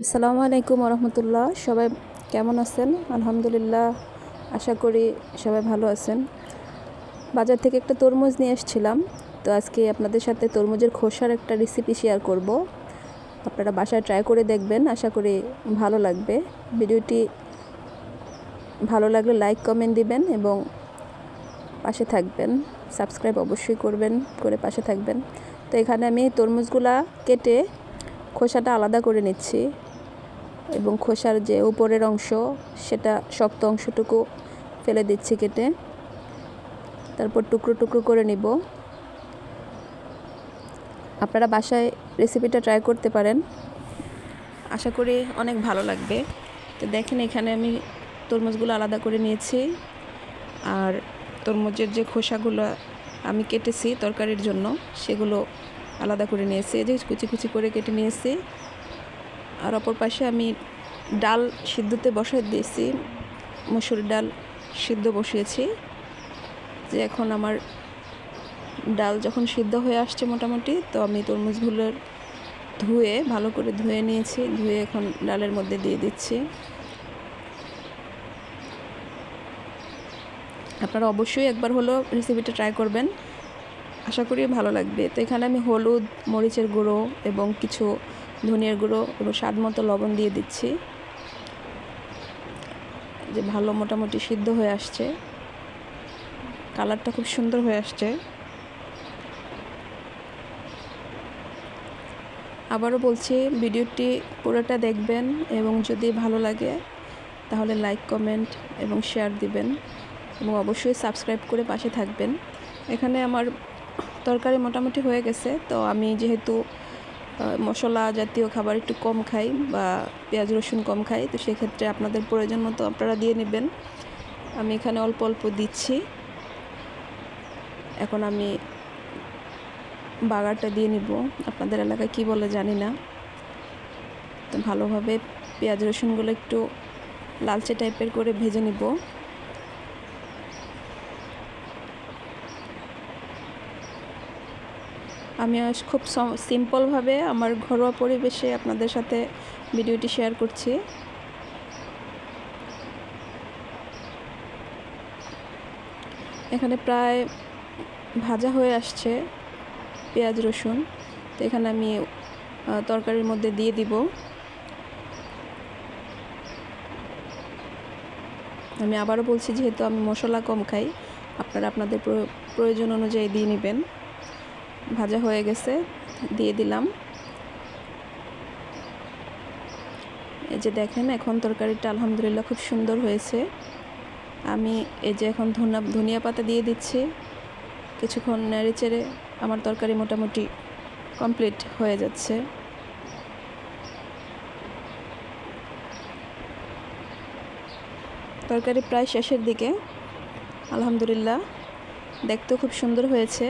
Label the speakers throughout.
Speaker 1: আসসালামু আলাইকুম রহমতুল্লাহ। সবাই কেমন আছেন? আলহামদুলিল্লাহ, আশা করি সবাই ভালো আছেন। বাজার থেকে একটা তরমুজ নিয়ে এসেছিলাম, তো আজকে আপনাদের সাথে তরমুজের খোসার একটা রেসিপি শেয়ার করব। আপনারা বাসায় ট্রাই করে দেখবেন, আশা করি ভালো লাগবে। ভিডিওটি ভালো লাগলে লাইক কমেন্ট দিবেন এবং পাশে থাকবেন, সাবস্ক্রাইব অবশ্যই করবেন, করে পাশে থাকবেন। তো এখানে আমি তরমুজগুলা কেটে খোসাটা আলাদা করে নিচ্ছি এবং খোসার যে উপরের অংশ সেটা শক্ত অংশটুকু ফেলে দিচ্ছি কেটে। তারপর টুকরো টুকরো করে নিব। আপনারা বাসায় রেসিপিটা ট্রাই করতে পারেন, আশা করি অনেক ভালো লাগবে। তো দেখেন, এখানে আমি তরমুজগুলো আলাদা করে নিয়েছি, আর তরমুজের যে খোসাগুলো আমি কেটেছি তরকারির জন্য সেগুলো আলাদা করে নিয়েছি। এই যে কুচি কুচি করে কেটে নিয়েছি। আর অপর পাশে আমি ডাল সিদ্ধতে বসাই দিয়েছি, মসুর ডাল সিদ্ধ বসিয়েছি। যে এখন আমার ডাল যখন সিদ্ধ হয়ে আসছে মোটামুটি, তো আমি তরমুজগুলোর ভালো করে ধুয়ে নিয়েছি। ধুয়ে এখন ডালের মধ্যে দিয়ে দিচ্ছি। আপনারা অবশ্যই একবার হলো রেসিপিটা ট্রাই করবেন, আশা করি ভালো লাগবে। তো এখানে আমি হলুদ, মরিচের গুঁড়ো এবং কিছু ধনিয়ার গুঁড়ো এবং স্বাদ মতো লবণ দিয়ে দিচ্ছি। যে ভালো মোটামুটি সিদ্ধ হয়ে আসছে, কালারটা খুব সুন্দর হয়ে আসছে। আবারও বলছি, ভিডিওটি পুরোটা দেখবেন এবং যদি ভালো লাগে তাহলে লাইক কমেন্ট এবং শেয়ার দিবেন এবং অবশ্যই সাবস্ক্রাইব করে পাশে থাকবেন। এখানে আমার তরকারি মোটামুটি হয়ে গেছে। তো আমি যেহেতু মশলা জাতীয় খাবার একটু কম খাই বা পেঁয়াজ রসুন কম খাই, তো সেক্ষেত্রে আপনাদের প্রয়োজন মতো আপনারা দিয়ে নেবেন। আমি এখানে অল্প অল্প দিচ্ছি। এখন আমি বাগারটা দিয়ে নিব, আপনাদের এলাকায় কি বলে জানি না। তো ভালোভাবে পেঁয়াজ রসুনগুলো একটু লালচে টাইপের করে ভেজে নিব। আমি আজ খুব সিম্পলভাবে আমার ঘরোয়া পরিবেশে আপনাদের সাথে ভিডিওটি শেয়ার করছি। এখানে প্রায় ভাজা হয়ে আসছে পেঁয়াজ রসুন। তো এখানে আমি তরকারির মধ্যে দিয়ে দিব। আমি আবারও বলছি, যেহেতু আমি মশলা কম খাই, আপনারা আপনাদের প্রয়োজন অনুযায়ী দিয়ে নেবেন। ভাজা হয়ে গেছে, দিয়ে দিলাম। এই যে দেখেন, এখন তরকারিটা আলহামদুলিল্লাহ খুব সুন্দর হয়েছে। আমি এই যে এখন ধনিয়া পাতা দিয়ে দিচ্ছি। কিছুক্ষণ নেড়ে চেড়ে আমার তরকারি মোটামুটি কমপ্লিট হয়ে যাচ্ছে। তরকারি প্রায় শেষের দিকে, আলহামদুলিল্লাহ দেখতেও খুব সুন্দর হয়েছে।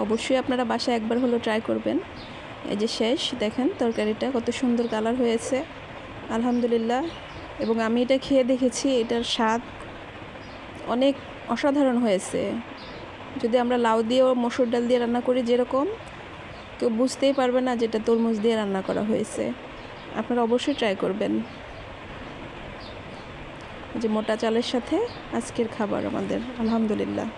Speaker 1: অবশ্যই আপনারা বাসায় একবার হলো ট্রাই করবেন। এই যে শেষ, দেখেন তরকারিটা কত সুন্দর কালার হয়েছে, আলহামদুলিল্লাহ। এবং আমি এটা খেয়ে দেখেছি, এটার স্বাদ অনেক অসাধারণ হয়েছে। যদি আমরা লাউ দিয়ে ও মসুর ডাল দিয়ে রান্না করি, যেরকম কেউ বুঝতেই পারবে না যেটা তরমুজ দিয়ে রান্না করা হয়েছে। আপনারা অবশ্যই ট্রাই করবেন। যে মোটা চালের সাথে আজকের খাবার আমাদের, আলহামদুলিল্লাহ।